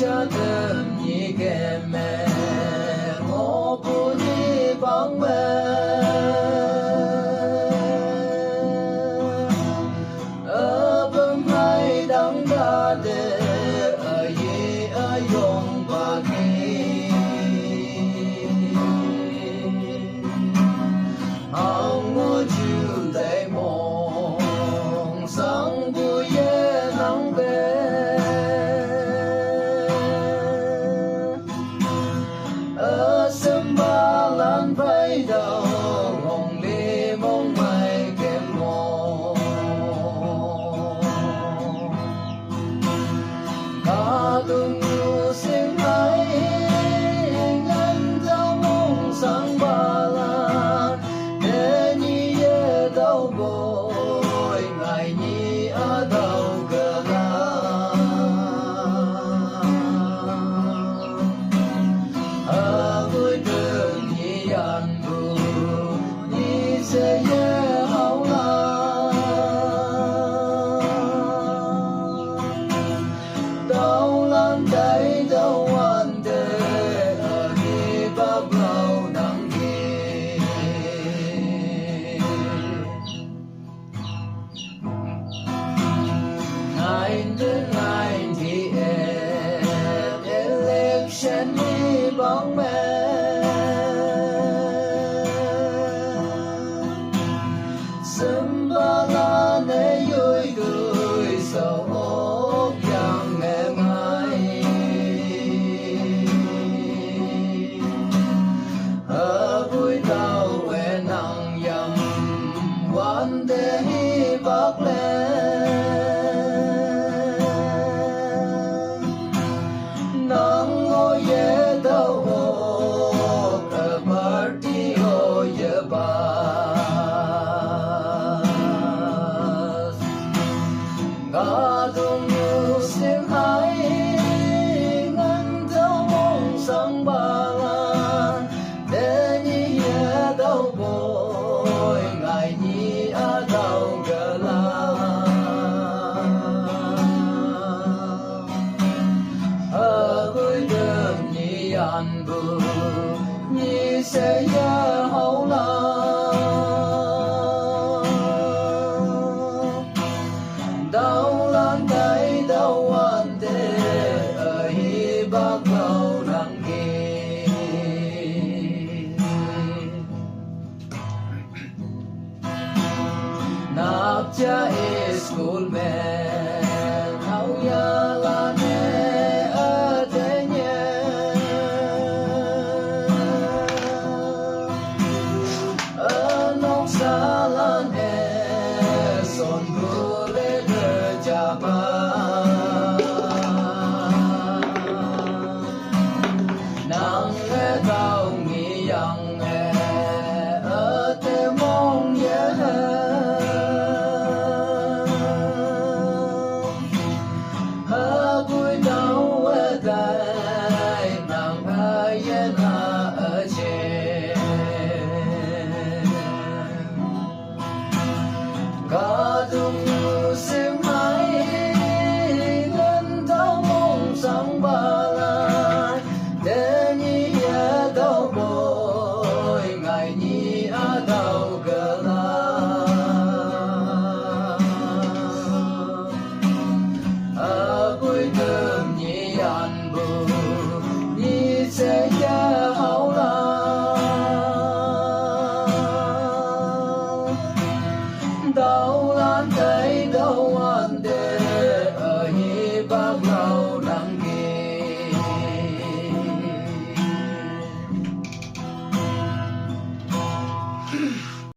cha đêm nhị kề mẹ ngô bù nhị bóng mẹ ở bơm hai đắng đa đề ở ye ở yong ba ki hong ngô chiu day mong sang bu ye nắng về ở sân ba lan bay đầu hồng ly mong mai kém mong cả tung nhu sinh hải ngân dao mong sang ba lan để nhị ye đau bồi ngày nhị ở đâu cơ la ở vui đường nhị ăn bù nhị sẽ ye hậu la đau lan đầy đau an đề ở đi bắp lâu nắng đi election đi bóng mẹ sân ba la nê vui cười sầu ốp yang em ai ở vui đau quê nắng yam quan đề hi bác lên nắng ngồi ye đâu hộp ở party ho ye ba ga dung nhu sinh hải ngân dao mong sang ba lan để nhị ye đâu bồi ngày nhị ở đâu cơ la ở vui đường nhị ăn bù nhị sẽ ye hậu la đau lan đầy đau an đề ở hi bác lâu nắng kỳ nạp cha school man hậu ya la nê ở thế nhé ở nông xa lan e son bu lê đơ cha ba nắng nghe tao nghĩ yang nghe ở thế mong ye ở vui đau ở đây nàng ai ye na ở trên cả dung nhu sinh hải ngân dao mong sang ba lan để nhị ye đâu bồi ngày nhị ở đâu cơ la ở vui đường nhị ăn bù nhị sẽ ye hậu la đau lan đầy đau an đề ở hi bác